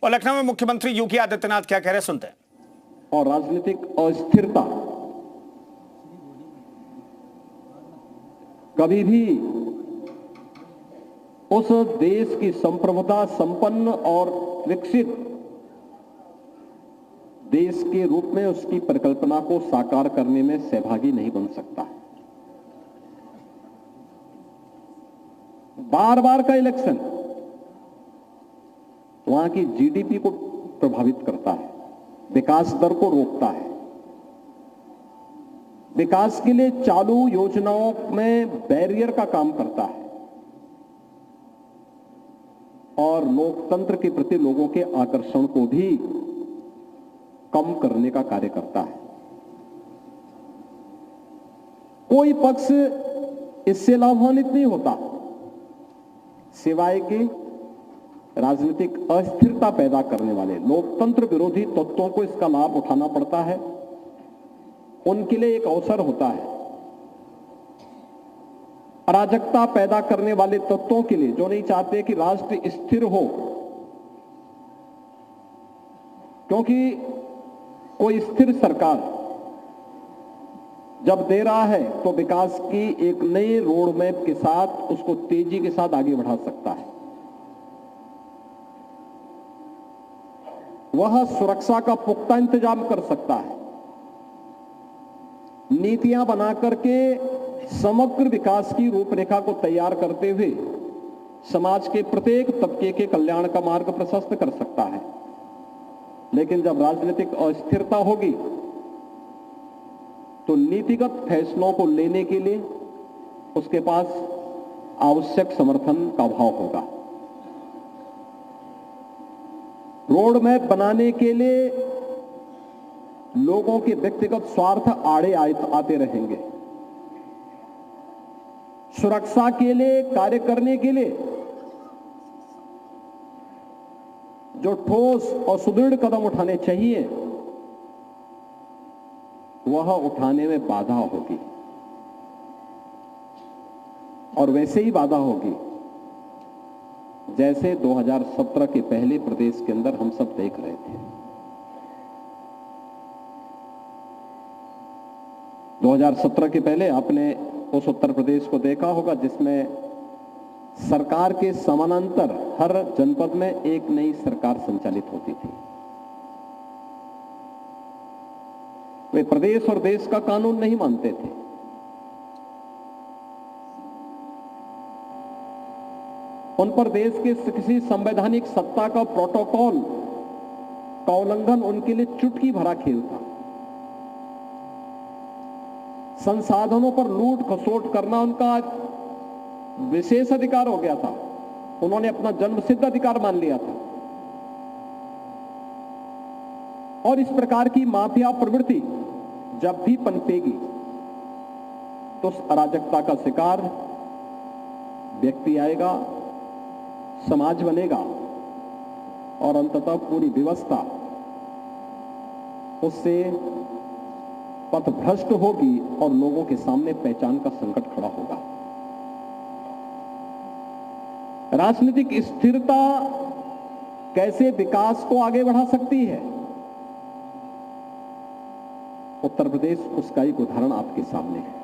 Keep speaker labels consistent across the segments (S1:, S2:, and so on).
S1: और लखनऊ में मुख्यमंत्री योगी आदित्यनाथ क्या कह रहे हैं, सुनते हैं।
S2: और राजनीतिक अस्थिरता कभी भी उस देश की संप्रभुता संपन्न और विकसित देश के रूप में उसकी परिकल्पना को साकार करने में सहभागी नहीं बन सकता। बार बार का इलेक्शन वहां की जीडीपी को प्रभावित करता है, विकास दर को रोकता है। विकास के लिए चालू योजनाओं में बैरियर का काम करता है और लोकतंत्र के प्रति लोगों के आकर्षण को भी कम करने का कार्य करता है। कोई पक्ष इससे लाभान्वित नहीं होता सिवाय कि राजनीतिक अस्थिरता पैदा करने वाले लोकतंत्र विरोधी तत्वों को इसका लाभ उठाना पड़ता है। उनके लिए एक अवसर होता है। अराजकता पैदा करने वाले तत्वों के लिए, जो नहीं चाहते कि राष्ट्र स्थिर हो, क्योंकि कोई स्थिर सरकार जब दे रहा है तो विकास की एक नई रोड मैप के साथ उसको तेजी के साथ आगे बढ़ा सकता है। वह सुरक्षा का पुख्ता इंतजाम कर सकता है, नीतियां बनाकर के समग्र विकास की रूपरेखा को तैयार करते हुए समाज के प्रत्येक तबके के कल्याण का मार्ग प्रशस्त कर सकता है। लेकिन जब राजनीतिक अस्थिरता होगी तो नीतिगत फैसलों को लेने के लिए उसके पास आवश्यक समर्थन का अभाव होगा। रोड मैप बनाने के लिए लोगों के व्यक्तिगत स्वार्थ आड़े आते रहेंगे। सुरक्षा के लिए कार्य करने के लिए जो ठोस और सुदृढ़ कदम उठाने चाहिए वह उठाने में बाधा होगी, और वैसे ही बाधा होगी जैसे 2017 के पहले प्रदेश के अंदर हम सब देख रहे थे। 2017 के पहले आपने उस उत्तर प्रदेश को देखा होगा जिसमें सरकार के समानांतर हर जनपद में एक नई सरकार संचालित होती थी। वे प्रदेश और देश का कानून नहीं मानते थे। उन पर देश के किसी संवैधानिक सत्ता का प्रोटोकॉल का उल्लंघन उनके लिए चुटकी भरा खेल था। संसाधनों पर लूट खसोट करना उनका विशेष अधिकार हो गया था। उन्होंने अपना जन्मसिद्ध अधिकार मान लिया था। और इस प्रकार की माफिया प्रवृत्ति जब भी पनपेगी तो उस अराजकता का शिकार व्यक्ति आएगा, समाज बनेगा और अंततः पूरी व्यवस्था उससे पथभ्रष्ट होगी और लोगों के सामने पहचान का संकट खड़ा होगा। राजनीतिक स्थिरता कैसे विकास को आगे बढ़ा सकती है, उत्तर प्रदेश उसका एक उदाहरण आपके सामने है।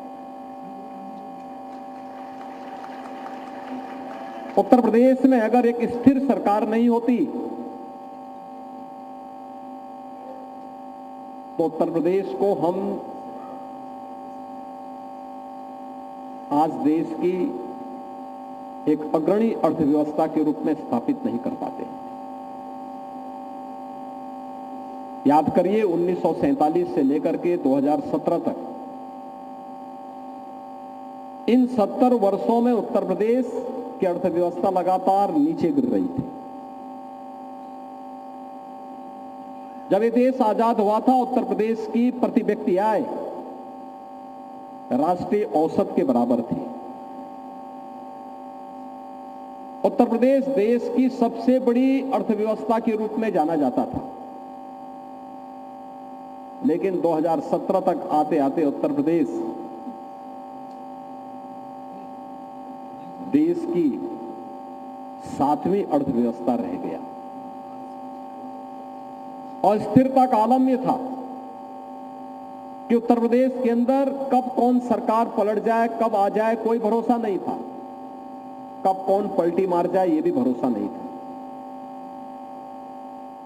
S2: उत्तर प्रदेश में अगर एक स्थिर सरकार नहीं होती तो उत्तर प्रदेश को हम आज देश की एक अग्रणी अर्थव्यवस्था के रूप में स्थापित नहीं कर पाते। याद करिए 1947 से लेकर के 2017 तक इन 70 वर्षों में उत्तर प्रदेश की अर्थव्यवस्था लगातार नीचे गिर रही थी। जब ये देश आजाद हुआ था उत्तर प्रदेश की प्रति व्यक्ति आय राष्ट्रीय औसत के बराबर थी। उत्तर प्रदेश देश की सबसे बड़ी अर्थव्यवस्था के रूप में जाना जाता था। लेकिन 2017 तक आते आते उत्तर प्रदेश देश की 7वीं अर्थव्यवस्था रह गया। अस्थिरता का आलम यह था कि उत्तर प्रदेश के अंदर कब कौन सरकार पलट जाए, कब आ जाए, कोई भरोसा नहीं था। कब कौन पलटी मार जाए, यह भी भरोसा नहीं था।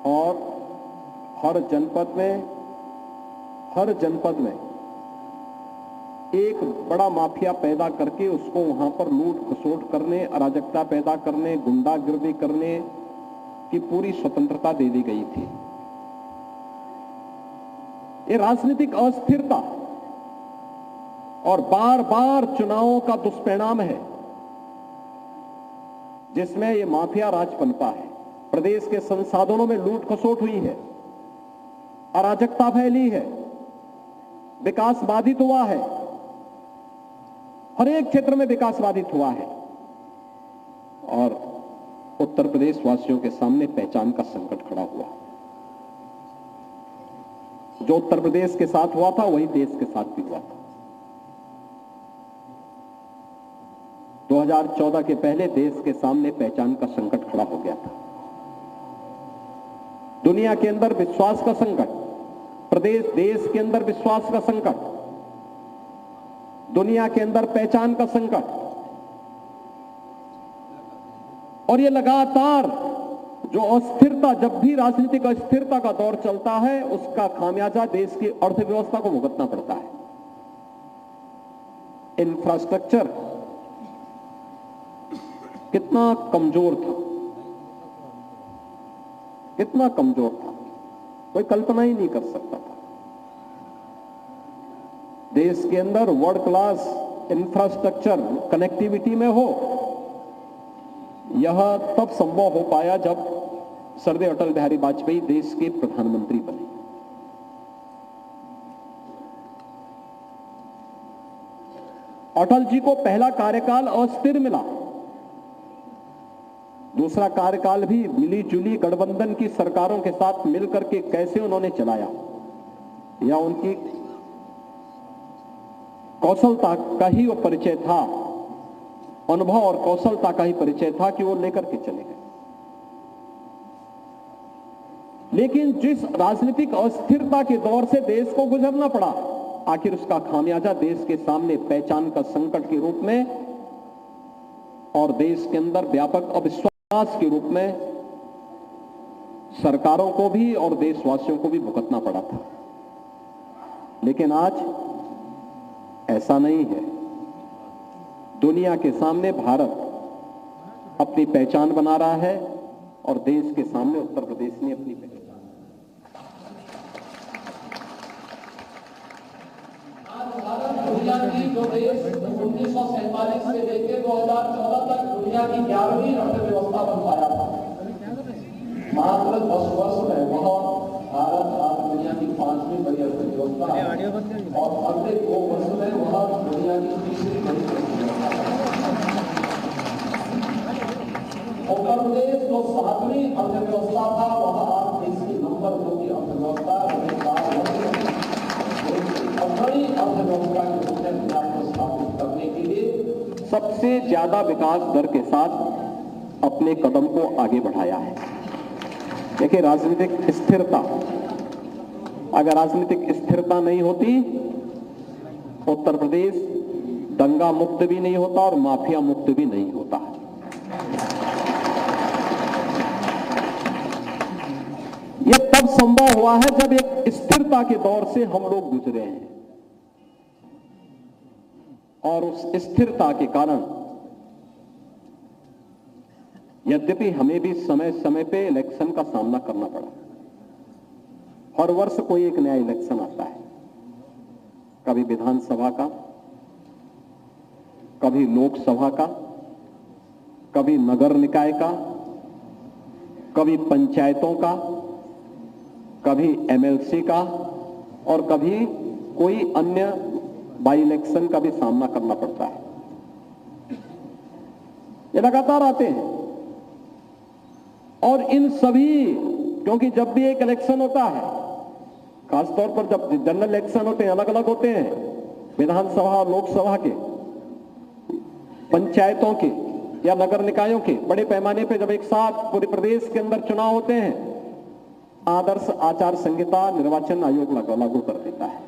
S2: और हर जनपद में एक बड़ा माफिया पैदा करके उसको वहां पर लूट खसोट करने, अराजकता पैदा करने, गुंडागिर्दी करने की पूरी स्वतंत्रता दे दी गई थी। ये राजनीतिक अस्थिरता और बार बार चुनावों का दुष्परिणाम है, जिसमें ये माफिया राज पनपा है। प्रदेश के संसाधनों में लूट खसोट हुई है, अराजकता फैली है, विकास बाधित हुआ है, हर एक क्षेत्र में विकास बाधित हुआ है। और उत्तर प्रदेश वासियों के सामने पहचान का संकट खड़ा हुआ। जो उत्तर प्रदेश के साथ हुआ था वही देश के साथ भी हुआ था। 2014 के पहले देश के सामने पहचान का संकट खड़ा हो गया था। दुनिया के अंदर विश्वास का संकट, देश के अंदर विश्वास का संकट, दुनिया के अंदर पहचान का संकट। और ये लगातार जो अस्थिरता, जब भी राजनीतिक अस्थिरता का दौर चलता है, उसका खामियाजा देश की अर्थव्यवस्था को भुगतना पड़ता है। इंफ्रास्ट्रक्चर कितना कमजोर था, कितना कमजोर था, कोई कल्पना ही नहीं कर सकता था। देश के अंदर वर्ल्ड क्लास इंफ्रास्ट्रक्चर कनेक्टिविटी में हो, यह तब संभव हो पाया जब सरदार अटल बिहारी वाजपेयी देश के प्रधानमंत्री बने। अटल जी को पहला कार्यकाल अस्थिर मिला, दूसरा कार्यकाल भी मिली जुली गठबंधन की सरकारों के साथ मिलकर के कैसे उन्होंने चलाया, या उनकी कौशलता का ही वो परिचय था, अनुभव और कौशलता का ही परिचय था कि वो लेकर के चले गए। लेकिन जिस राजनीतिक अस्थिरता के दौर से देश को गुजरना पड़ा, आखिर उसका खामियाजा देश के सामने पहचान का संकट के रूप में और देश के अंदर व्यापक अविश्वास के रूप में सरकारों को भी और देशवासियों को भी भुगतना पड़ा था। लेकिन आज ऐसा नहीं है। दुनिया के सामने भारत अपनी पहचान बना रहा है और देश के सामने उत्तर प्रदेश ने अपनी पहचान।
S3: आज भारत दुनिया की जो देश 1947 से लेकर 2014 तक दुनिया की 11वीं अर्थव्यवस्था बन पाया था। मात्र 10 वर्ष में वह भारत आज दुनिया की 5वीं बड़ी अर्थव्यवस्था और अगले 2 वर्ष में वह दुनिया की 3री बड़ी अर्थव्यवस्था। उत्तर प्रदेश जो 7वीं अर्थव्यवस्था था, वह आज देश की नंबर 2 की अर्थव्यवस्था अग्रणी अर्थव्यवस्था के रूप में दुनिया को स्थापित करने के लिए
S2: सबसे ज्यादा विकास दर के साथ अपने कदम को आगे बढ़ाया है। देखिए, राजनीतिक स्थिरता, अगर राजनीतिक स्थिरता नहीं होती, उत्तर प्रदेश दंगा मुक्त भी नहीं होता और माफिया मुक्त भी नहीं होता। यह तब संभव हुआ है जब एक स्थिरता के दौर से हम लोग गुजरे हैं, और उस स्थिरता के कारण यद्यपि हमें भी समय समय पे इलेक्शन का सामना करना पड़ा। हर वर्ष कोई एक नया इलेक्शन आता है, कभी विधानसभा का, कभी लोकसभा का, कभी नगर निकाय का, कभी पंचायतों का, कभी एमएलसी का, और कभी कोई अन्य बाई इलेक्शन का भी सामना करना पड़ता है। ये लगातार आते हैं, और इन सभी, क्योंकि जब भी एक इलेक्शन होता है, खासतौर पर जब जनरल इलेक्शन होते हैं, अलग अलग होते हैं, विधानसभा और लोकसभा के, पंचायतों के या नगर निकायों के, बड़े पैमाने पे जब एक साथ पूरे प्रदेश के अंदर चुनाव होते हैं, आदर्श आचार संहिता निर्वाचन आयोग लागू कर देता है।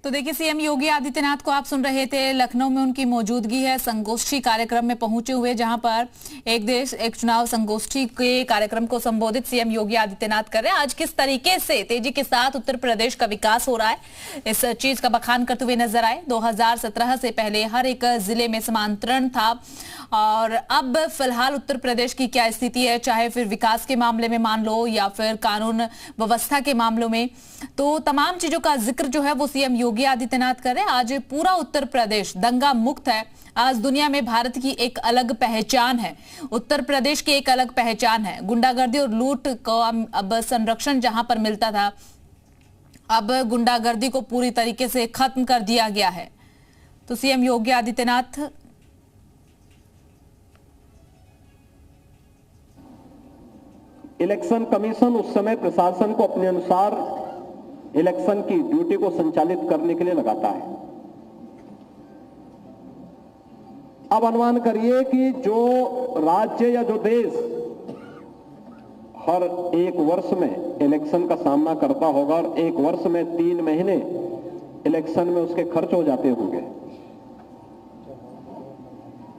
S4: तो देखिए, सीएम योगी आदित्यनाथ को आप सुन रहे थे। लखनऊ में उनकी मौजूदगी है, संगोष्ठी कार्यक्रम में पहुंचे हुए, जहां पर एक देश एक चुनाव संगोष्ठी के कार्यक्रम को संबोधित सीएम योगी आदित्यनाथ कर रहे हैं। आज किस तरीके से तेजी के साथ उत्तर प्रदेश का विकास हो रहा है, इस चीज का बखान करते हुए नजर आए। 2017 से पहले हर एक जिले में समांतरण था, और अब फिलहाल उत्तर प्रदेश की क्या स्थिति है, चाहे फिर विकास के मामले में मान लो या फिर कानून व्यवस्था के मामलों में, तो तमाम चीजों का जिक्र जो है वो सीएम योगी आदित्यनाथ कर रहे हैं। आज पूरा उत्तर प्रदेश दंगा मुक्त है। आज दुनिया में भारत की एक अलग पहचान है, उत्तर प्रदेश की एक अलग पहचान है। गुंडागर्दी और लूट को अब संरक्षण जहां पर मिलता था, अब गुंडागर्दी को पूरी तरीके से खत्म कर दिया गया है। तो CM Yogi Adityanath
S2: election commission उस समय प्रशासन को अपने अनुसार इलेक्शन की ड्यूटी को संचालित करने के लिए लगाता है। अब अनुमान करिए कि जो राज्य या जो देश हर एक वर्ष में इलेक्शन का सामना करता होगा और एक वर्ष में 3 महीने इलेक्शन में उसके खर्च हो जाते होंगे।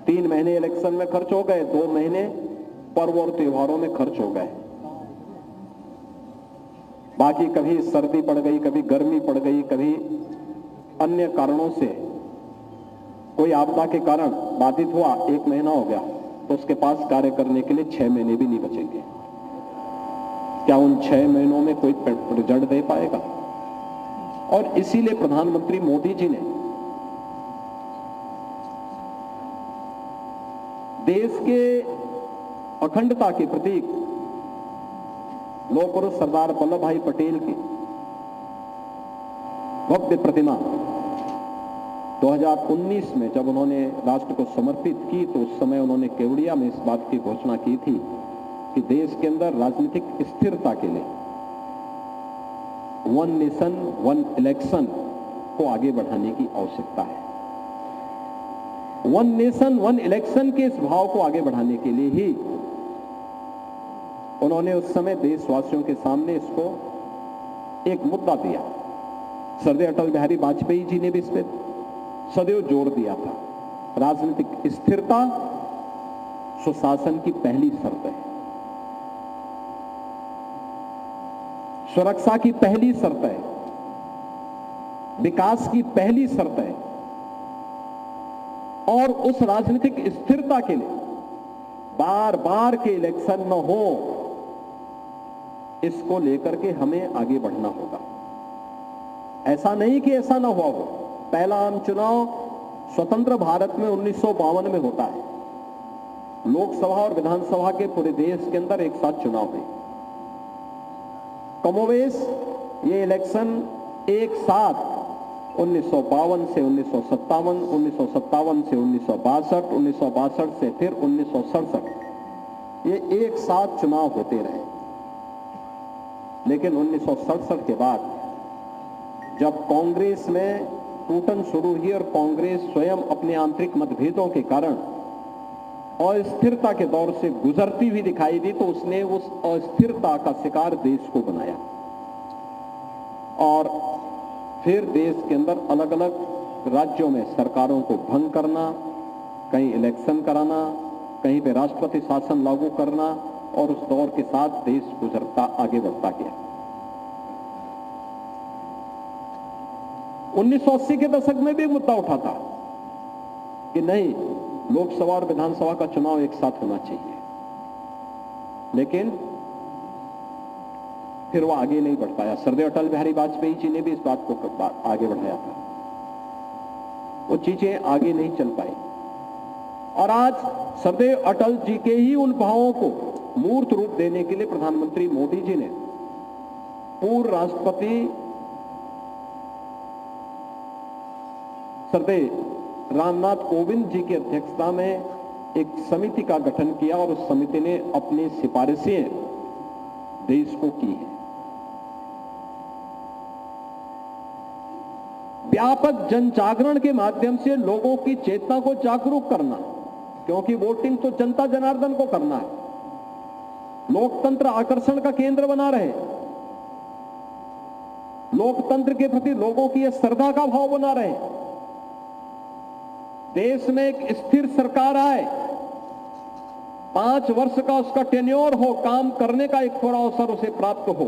S2: 3 महीने इलेक्शन में खर्च हो गए, 2 महीने पर्व और त्योहारों में खर्च हो गए। बाकी कभी सर्दी पड़ गई, कभी गर्मी पड़ गई, कभी अन्य कारणों से कोई आपदा के कारण बाधित हुआ, 1 महीना हो गया, तो उसके पास कार्य करने के लिए 6 महीने भी नहीं बचेंगे। क्या उन 6 महीनों में कोई रिजल्ट दे पाएगा? और इसीलिए प्रधानमंत्री मोदी जी ने देश के अखंडता के प्रतीक लौह पुरुष सरदार वल्लभ भाई पटेल की भव्य प्रतिमा 2019 में जब उन्होंने राष्ट्र को समर्पित की, तो उस समय उन्होंने केवड़िया में इस बात की घोषणा की थी कि देश के अंदर राजनीतिक स्थिरता के लिए 1 नेशन 1 इलेक्शन को आगे बढ़ाने की आवश्यकता है। 1 नेशन 1 इलेक्शन के इस भाव को आगे बढ़ाने के लिए ही उन्होंने उस समय देशवासियों के सामने इसको एक मुद्दा दिया। सरदार अटल बिहारी वाजपेयी जी ने भी इस पर सदैव जोर दिया था। राजनीतिक स्थिरता सुशासन की पहली शर्त है, सुरक्षा की पहली शर्त है, विकास की पहली शर्त है। और उस राजनीतिक स्थिरता के लिए बार बार के इलेक्शन न हो, इसको लेकर के हमें आगे बढ़ना होगा। ऐसा नहीं कि ऐसा ना हुआ हो। पहला आम चुनाव स्वतंत्र भारत में 1952 में होता है। लोकसभा और विधानसभा के पूरे देश के अंदर एक साथ चुनाव हुए। कमोवेश ये इलेक्शन एक साथ 1952 से 1957, 1957 से 1962, 1962 से फिर 1967, ये एक साथ चुनाव होते रहे। लेकिन 1967 के बाद जब कांग्रेस में टूटन शुरू हुई और कांग्रेस स्वयं अपने आंतरिक मतभेदों के कारण अस्थिरता के दौर से गुजरती हुई दिखाई दी, तो उसने उस अस्थिरता का शिकार देश को बनाया और फिर देश के अंदर अलग अलग राज्यों में सरकारों को भंग करना, कहीं इलेक्शन कराना, कहीं पे राष्ट्रपति शासन लागू करना, और उस दौर के साथ देश गुजरता आगे बढ़ता गया। 1980 के दशक में भी मुद्दा उठा था कि नहीं, लोकसभा और विधानसभा का चुनाव एक साथ होना चाहिए, लेकिन फिर वो आगे नहीं बढ़ पाया। सरदार अटल बिहारी वाजपेयी जी ने भी इस बात को आगे बढ़ाया था, वो चीजें आगे नहीं चल पाई। और आज सरदार अटल जी के ही उन भावों को मूर्त रूप देने के लिए प्रधानमंत्री मोदी जी ने पूर्व राष्ट्रपति सरदार रामनाथ कोविंद जी की अध्यक्षता में एक समिति का गठन किया और उस समिति ने अपनी सिफारिशें देश को की है। व्यापक जन जागरण के माध्यम से लोगों की चेतना को जागरूक करना, क्योंकि वोटिंग तो जनता जनार्दन को करना है। लोकतंत्र आकर्षण का केंद्र बना रहे, लोकतंत्र के प्रति लोगों की यह श्रद्धा का भाव बना रहे, देश में एक स्थिर सरकार आए, 5 वर्ष का उसका टेन्योर हो, काम करने का एक थोड़ा अवसर उसे प्राप्त हो,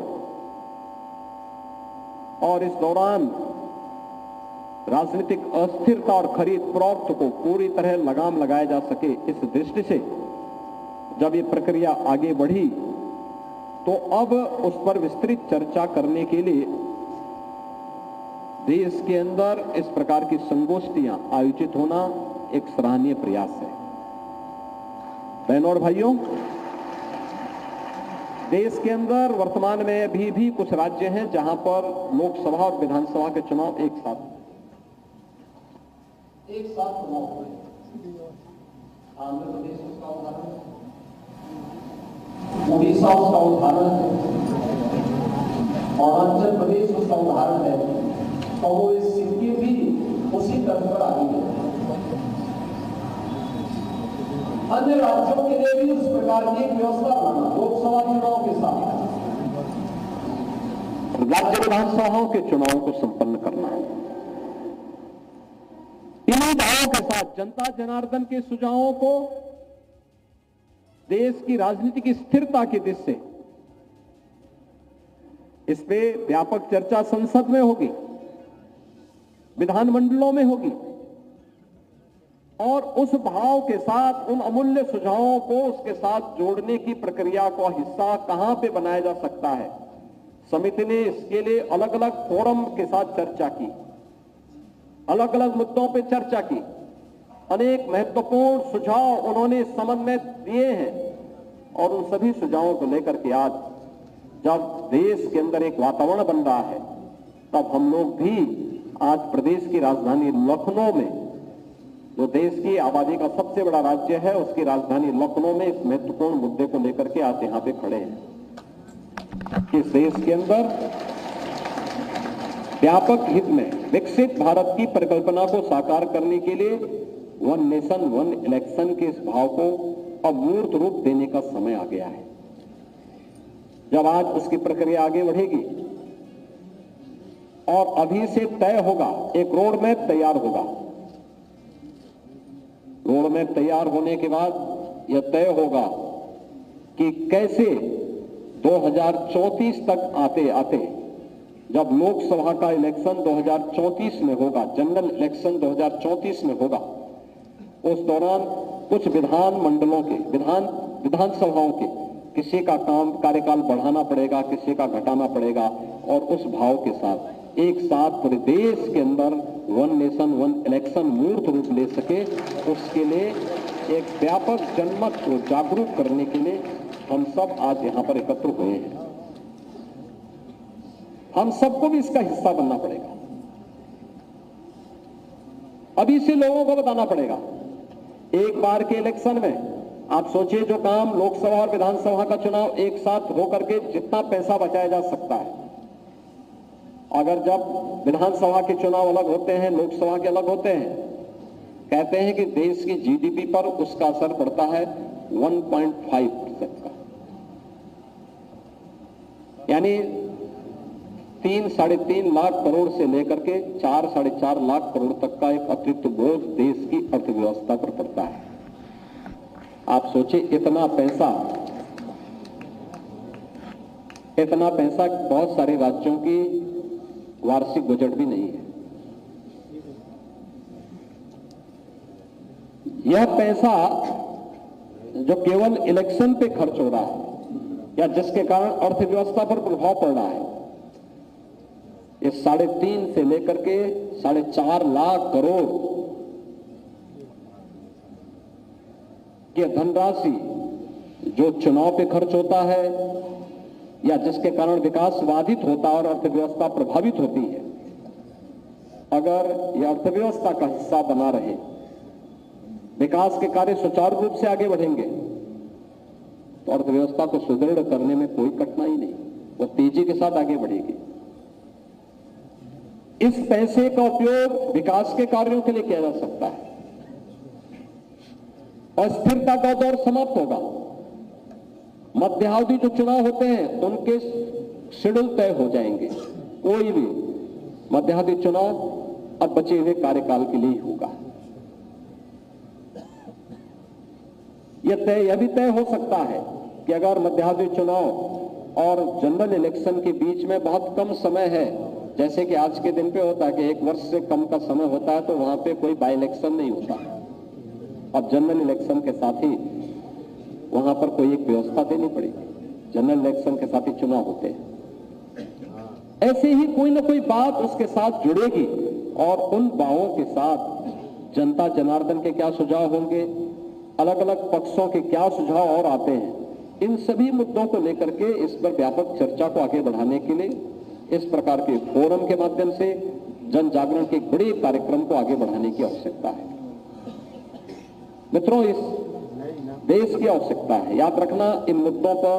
S2: और इस दौरान राजनीतिक अस्थिरता और खरीद फरोख्त को पूरी तरह लगाम लगाया जा सके। इस दृष्टि से जब ये प्रक्रिया आगे बढ़ी तो अब उस पर विस्तृत चर्चा करने के लिए देश के अंदर इस प्रकार की संगोष्ठियां आयोजित होना एक सराहनीय प्रयास है। बहनों और भाइयों, देश के अंदर वर्तमान में अभी भी कुछ राज्य हैं जहां पर लोकसभा और विधानसभा के चुनाव एक साथ
S3: चुनाव हुए। आंध्र प्रदेश उसका उदाहरण है, उड़ीसा उसका उदाहरण है, अरुणाचल प्रदेश उसका उदाहरण है, और वो सिक्किम भी उसी तर्ज पर आगे है। अन्य राज्यों के लिए भी उस प्रकार की एक व्यवस्था बनाना, लोकसभा चुनाव के साथ
S2: राज्य विधानसभाओं के चुनाव को संपन्न करना है। इन्हीं दावों के साथ जनता जनार्दन के सुझावों को देश की राजनीति की स्थिरता की दृष्टि से इस पे व्यापक चर्चा संसद में होगी, विधानमंडलों में होगी, और उस भाव के साथ उन अमूल्य सुझावों को उसके साथ जोड़ने की प्रक्रिया का हिस्सा कहां पे बनाया जा सकता है। समिति ने इसके लिए अलग अलग फोरम के साथ चर्चा की, अलग अलग मुद्दों पे चर्चा की, अनेक महत्वपूर्ण सुझाव उन्होंने इस संबंध में दिए हैं, और उन सभी सुझावों को लेकर के आज जब देश के अंदर एक वातावरण बन रहा है, तब हम लोग भी आज प्रदेश की राजधानी लखनऊ में, जो देश की आबादी का सबसे बड़ा राज्य है, उसकी राजधानी लखनऊ में इस महत्वपूर्ण मुद्दे को लेकर के आज यहां पे खड़े हैं कि देश के अंदर व्यापक हित में विकसित भारत की परिकल्पना को साकार करने के लिए वन नेशन वन इलेक्शन के इस भाव को अब मूर्त रूप देने का समय आ गया है। जब आज उसकी प्रक्रिया आगे बढ़ेगी और अभी से तय होगा, एक रोड मैप तैयार होगा। रोड मैप तैयार होने के बाद यह तय होगा कि कैसे 2034 तक आते आते, जब लोकसभा का इलेक्शन 2034 में होगा, जनरल इलेक्शन 2034 में होगा, उस दौरान कुछ विधानमंडलों के विधानसभाओं के किसी का कार्यकाल बढ़ाना पड़ेगा, किसी का घटाना पड़ेगा, और उस भाव के साथ एक साथ पूरे देश के अंदर वन नेशन वन इलेक्शन मूर्त रूप ले सके, उसके लिए एक व्यापक जनमत को जागरूक करने के लिए हम सब आज यहां पर एकत्र हुए हैं। हम सबको भी इसका हिस्सा बनना पड़ेगा। अभी से लोगों को बताना पड़ेगा। एक बार के इलेक्शन में आप सोचिए, जो काम लोकसभा और विधानसभा का चुनाव एक साथ होकर के जितना पैसा बचाया जा सकता है, अगर जब विधानसभा के चुनाव अलग होते हैं, लोकसभा के अलग होते हैं, कहते हैं कि देश की जीडीपी पर उसका असर पड़ता है 1.5% का, यानी 3-3.5 लाख करोड़ से लेकर के 4-4.5 लाख करोड़ तक का एक अतिरिक्त बोझ देश की अर्थव्यवस्था पर पड़ता है। आप सोचिए, इतना पैसा बहुत सारे राज्यों की वार्षिक बजट भी नहीं है। यह पैसा जो केवल इलेक्शन पे खर्च हो रहा है या जिसके कारण अर्थव्यवस्था पर प्रभाव पड़ रहा है, ये 3.5 से लेकर के 4.5 लाख करोड़ की धनराशि जो चुनाव पे खर्च होता है या जिसके कारण विकास बाधित होता है और अर्थव्यवस्था प्रभावित होती है, अगर यह अर्थव्यवस्था का हिस्सा बना रहे, विकास के कार्य सुचारू रूप से आगे बढ़ेंगे, तो अर्थव्यवस्था को सुदृढ़ करने में कोई कठिनाई नहीं, वो तेजी के साथ आगे बढ़ेगी। इस पैसे का उपयोग विकास के कार्यों के लिए किया जा सकता है। अस्थिरता का दौर समाप्त होगा। मध्यावधि जो चुनाव होते हैं उनके शेड्यूल तय हो जाएंगे। कोई भी मध्यावधि चुनाव अब बचे हुए कार्यकाल के लिए ही होगा। यह भी तय हो सकता है कि अगर मध्यावधि चुनाव और जनरल इलेक्शन के बीच में बहुत कम समय है, जैसे कि आज के दिन पे होता है कि 1 वर्ष से कम का समय होता है, तो वहां पे कोई बाई इलेक्शन नहीं होता। अब जनरल इलेक्शन के साथ ही वहां पर कोई एक व्यवस्था देनी पड़ेगी। जनरल इलेक्शन के साथ ही चुनाव होते हैं। ऐसे ही कोई ना कोई बात उसके साथ जुड़ेगी और उन बातों के साथ जनता जनार्दन के क्या सुझाव होंगे, अलग अलग पक्षों के क्या सुझाव और आते हैं, इन सभी मुद्दों को लेकर के इस पर व्यापक चर्चा को आगे बढ़ाने के लिए इस प्रकार के फोरम के माध्यम से जन जागरण के बड़े कार्यक्रम को आगे बढ़ाने की आवश्यकता है। मित्रों, इस देश की आवश्यकता है। याद रखना, इन मुद्दों पर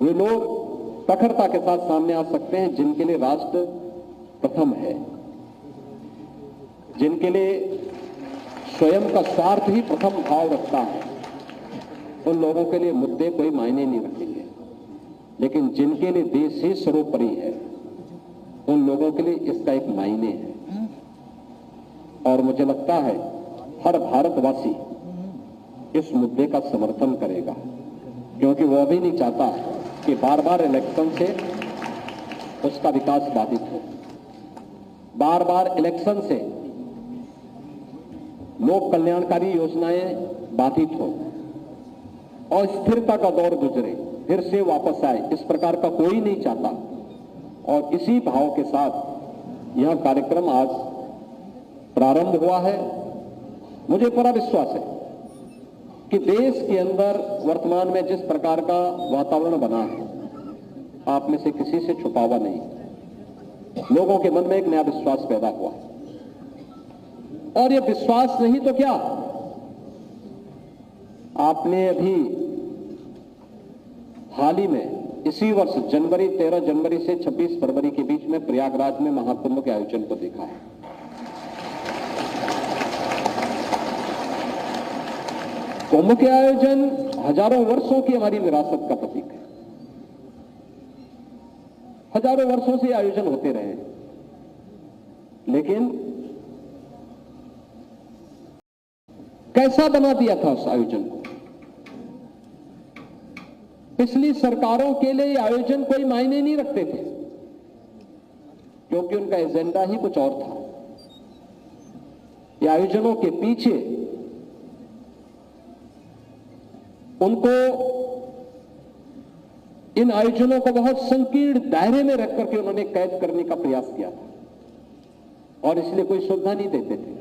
S2: वे लोग प्रखरता के साथ सामने आ सकते हैं जिनके लिए राष्ट्र प्रथम है, जिनके लिए स्वयं का स्वार्थ ही प्रथम भाव रखता है। उन लोगों के लिए मुद्दे कोई मायने नहीं रखेंगे, लेकिन जिनके लिए देश ही सर्वोपरि है उन लोगों के लिए इसका एक मायने है। और मुझे लगता है हर भारतवासी इस मुद्दे का समर्थन करेगा, क्योंकि वह भी नहीं चाहता कि बार बार इलेक्शन से उसका विकास बाधित हो, बार बार इलेक्शन से लोक कल्याणकारी योजनाएं बाधित हो और स्थिरता का दौर गुजरे, फिर से वापस आए। इस प्रकार का कोई नहीं चाहता। और इसी भाव के साथ यह कार्यक्रम आज प्रारंभ हुआ है। मुझे पूरा विश्वास है कि देश के अंदर वर्तमान में जिस प्रकार का वातावरण बना है, आप में से किसी से छुपा हुआ नहीं। लोगों के मन में एक नया विश्वास पैदा हुआ है, और यह विश्वास नहीं तो क्या, आपने अभी हाल ही में इसी वर्ष 13 जनवरी से 26 फरवरी के बीच में प्रयागराज में महाकुंभ के आयोजन को देखा है। कुंभ के आयोजन हजारों वर्षों की हमारी विरासत का प्रतीक है। हजारों वर्षों से आयोजन होते रहे, लेकिन कैसा बना दिया था उस आयोजन को। पिछली सरकारों के लिए आयोजन कोई मायने नहीं रखते थे, क्योंकि उनका एजेंडा ही कुछ और था। ये आयोजनों के पीछे उनको इन आयोजनों को बहुत संकीर्ण दायरे में रख करके उन्होंने कैद करने का प्रयास किया था, और इसलिए कोई सुविधा नहीं देते थे।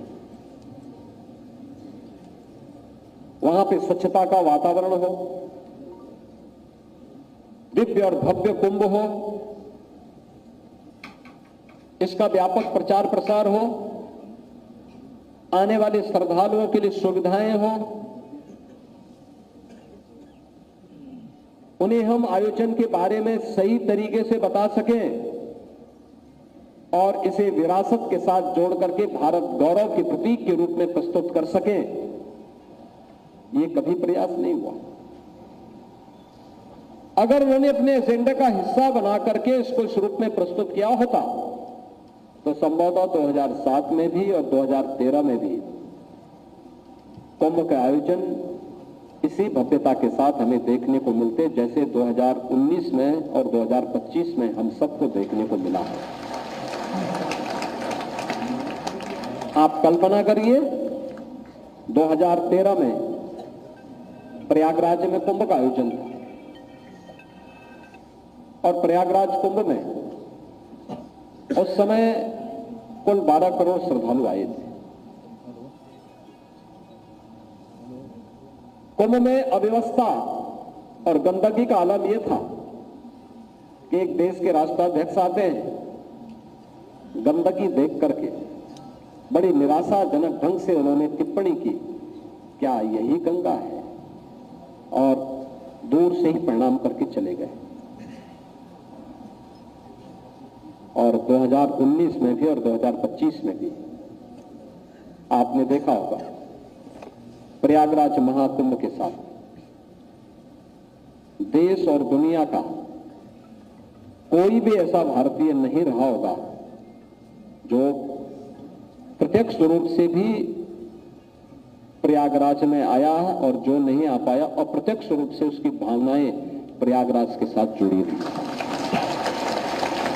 S2: वहां पे स्वच्छता का वातावरण हो, दिव्य और भव्य कुंभ हो, इसका व्यापक प्रचार प्रसार हो, आने वाले श्रद्धालुओं के लिए सुविधाएं हो, उन्हें हम आयोजन के बारे में सही तरीके से बता सकें और इसे विरासत के साथ जोड़ करके भारत गौरव के प्रतीक के रूप में प्रस्तुत कर सकें, ये कभी प्रयास नहीं हुआ। अगर उन्होंने अपने एजेंडा का हिस्सा बना करके इसको इस रूप में प्रस्तुत किया होता तो संभवतः 2007 में भी और 2013 में भी कुंभ का आयोजन इसी भव्यता के साथ हमें देखने को मिलते, जैसे 2019 में और 2025 में हम सबको देखने को मिला है। आप कल्पना करिए, 2013 में प्रयागराज में कुंभ का आयोजन था, और प्रयागराज कुंभ में उस समय कुल 12 करोड़ श्रद्धालु आए थे। कुंभ में अव्यवस्था और गंदगी का आलम यह था कि एक देश के राष्ट्राध्यक्ष आते हैं, गंदगी देख करके बड़ी निराशाजनक ढंग से उन्होंने टिप्पणी की, क्या यही गंगा है, और दूर से ही प्रणाम करके चले गए। और 2019 में भी और 2025 में भी आपने देखा होगा प्रयागराज महाकुंभ के साथ देश और दुनिया का कोई भी ऐसा भारतीय नहीं रहा होगा जो प्रत्यक्ष रूप से भी प्रयागराज में आया और जो नहीं आ पाया और प्रत्यक्ष रूप से उसकी भावनाएं प्रयागराज के साथ जुड़ी हुई।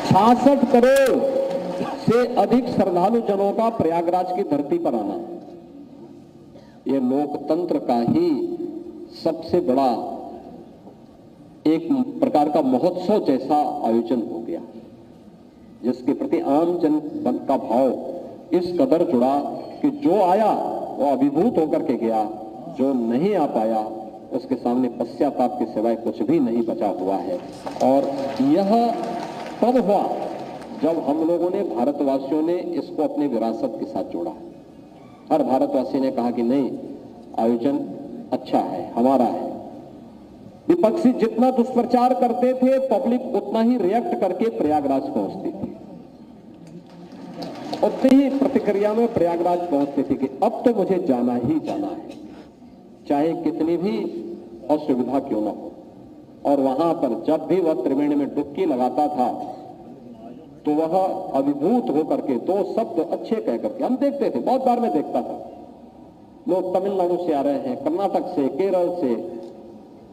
S2: 66 करोड़ से अधिक श्रद्धालु जनों का प्रयागराज की धरती पर आना, यह लोकतंत्र का ही सबसे बड़ा एक प्रकार का महोत्सव जैसा आयोजन हो गया, जिसके प्रति आम जन का भाव इस कदर जुड़ा कि जो आया वो अभिभूत होकर के गया, जो नहीं आ पाया उसके सामने पश्चाताप के सिवाय कुछ भी नहीं बचा हुआ है। और यह तब हुआ जब हम लोगों ने, भारतवासियों ने इसको अपने विरासत के साथ जोड़ा। हर भारतवासी ने कहा कि नहीं, आयोजन अच्छा है, हमारा है। विपक्षी जितना दुष्प्रचार करते थे, पब्लिक उतना ही रिएक्ट करके प्रयागराज पहुंचती थी, उतनी ही प्रतिक्रिया में प्रयागराज पहुंचती थी कि अब तो मुझे जाना ही जाना है, चाहे कितनी भी असुविधा क्यों न हो। और वहां पर जब भी वह त्रिवेणी में डुबकी लगाता था तो वह अभिभूत होकर के दो शब्द अच्छे कह करके, हम देखते थे, बहुत बार मैं देखता था, लोग तमिलनाडु से आ रहे हैं, कर्नाटक से, केरल से,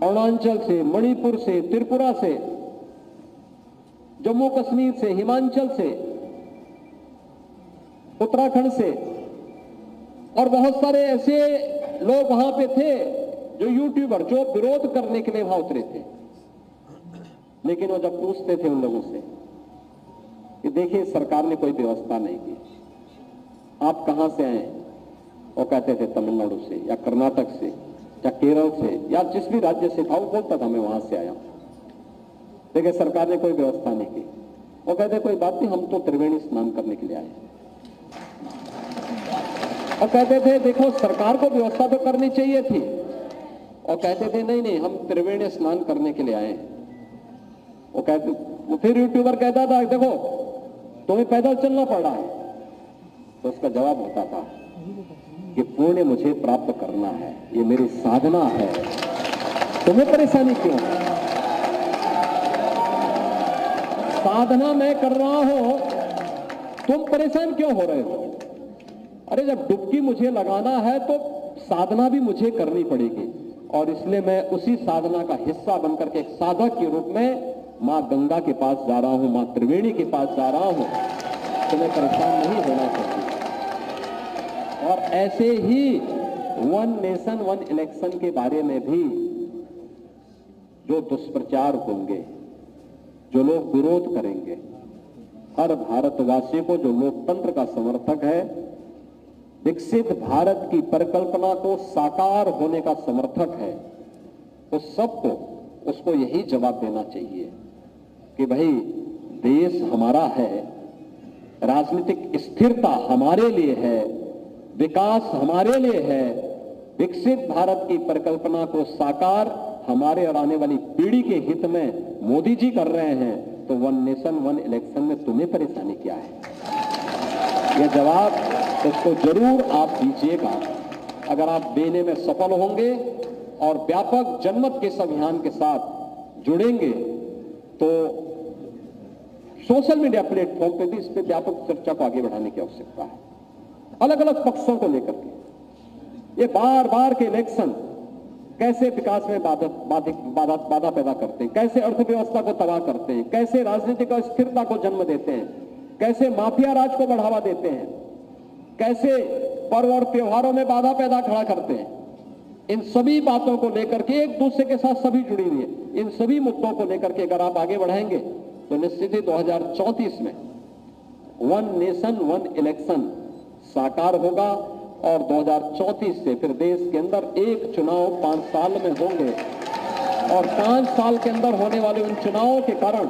S2: अरुणाचल से, मणिपुर से, त्रिपुरा से, जम्मू कश्मीर से, हिमाचल से, उत्तराखंड से, और बहुत सारे ऐसे लोग वहां पे थे जो यूट्यूबर, जो विरोध करने के लिए वहां उतरे थे। लेकिन वो जब पूछते थे उन लोगों से कि देखिए सरकार ने कोई व्यवस्था नहीं की, आप कहां से आए, वो कहते थे तमिलनाडु से या कर्नाटक से या केरल से या जिस भी राज्य से था, वो बोलता था मैं वहां से आया। देखिए सरकार ने कोई व्यवस्था नहीं की। वो कहते कोई बात नहीं, हम तो त्रिवेणी स्नान करने के लिए आए। और कहते थे देखो सरकार को व्यवस्था तो करनी चाहिए थी। और कहते थे नहीं नहीं, हम त्रिवेणी स्नान करने के लिए आए। वो कहते, वो फिर यूट्यूबर कहता था देखो तुम्हें पैदल चलना पड़ रहा है, तो उसका जवाब होता था कि पुण्य मुझे प्राप्त करना है, ये मेरी साधना है, तुम्हें परेशानी क्यों? साधना मैं कर रहा हूं, तुम परेशान क्यों हो रहे हो? अरे जब डुबकी मुझे लगाना है तो साधना भी मुझे करनी पड़ेगी, और इसलिए मैं उसी साधना का हिस्सा बनकर के एक साधक के रूप में मां गंगा के पास जा रहा हूं, मां त्रिवेणी के पास जा रहा हूं, तुम्हें परेशान नहीं होना चाहिए। और ऐसे ही वन नेशन वन इलेक्शन के बारे में भी जो दुष्प्रचार होंगे, जो लोग विरोध करेंगे, हर भारतवासी को जो लोकतंत्र का समर्थक है, विकसित भारत की परिकल्पना को साकार होने का समर्थक है, उस सबको उसको यही जवाब देना चाहिए कि भाई देश हमारा है, राजनीतिक स्थिरता हमारे लिए है, विकास हमारे लिए है, विकसित भारत की परिकल्पना को साकार हमारे और आने वाली पीढ़ी के हित में मोदी जी कर रहे हैं, तो वन नेशन वन इलेक्शन में तुम्हें परेशानी क्या है? यह जवाब उसको जरूर आप दीजिएगा। अगर आप देने में सफल होंगे और व्यापक जनमत के इस अभियान के साथ जुड़ेंगे तो सोशल मीडिया प्लेटफॉर्म पे भी इस पे व्यापक चर्चा को आगे बढ़ाने की आवश्यकता है, अलग अलग पक्षों को लेकर के। ये बार बार के इलेक्शन कैसे विकास में बाधा पैदा करते हैं, कैसे अर्थव्यवस्था को तबाह करते हैं, कैसे राजनीतिक अस्थिरता को जन्म देते हैं, कैसे माफिया राज को बढ़ावा देते हैं, कैसे पर्व और त्योहारों में बाधा पैदा खड़ा करते हैं। इन सभी बातों को लेकर के एक दूसरे के साथ सभी जुड़ी हुई है। इन सभी मुद्दों को लेकर के अगर आप आगे बढ़ाएंगे तो निश्चित ही 2034 में वन नेशन वन इलेक्शन साकार होगा, और 2034 से फिर देश के अंदर एक चुनाव 5 साल में होंगे, और 5 साल के अंदर होने वाले उन चुनावों के कारण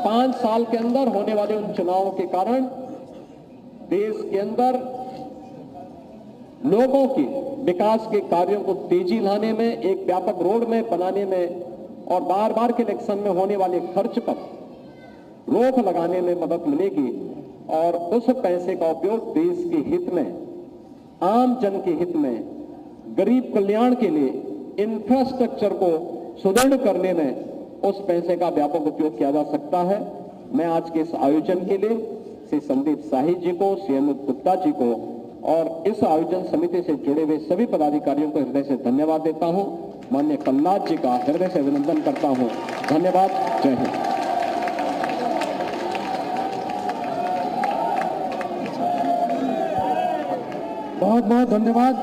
S2: 5 साल के अंदर होने वाले उन चुनावों के कारण देश के अंदर लोगों की विकास के कार्यों को तेजी लाने में, एक व्यापक रोड मैप बनाने में और बार बार के इलेक्शन में होने वाले खर्च पर रोक लगाने में मदद मिलेगी, और उस पैसे का उपयोग देश के हित में आम जन के हित में, गरीब कल्याण के लिए इंफ्रास्ट्रक्चर को सुदृढ़ करने में उस पैसे का व्यापक उपयोग किया जा सकता है। मैं आज के इस आयोजन के लिए श्री संदीप शाही जी को, श्री अमित गुप्ता जी को और इस आयोजन समिति से जुड़े हुए सभी पदाधिकारियों को हृदय से धन्यवाद देता हूं। माननीय कमलनाथ जी का हृदय से अभिनंदन करता हूं। धन्यवाद। जय हिंद।
S5: बहुत बहुत धन्यवाद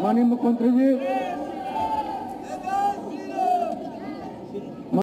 S5: माननीय मुख्यमंत्री जी।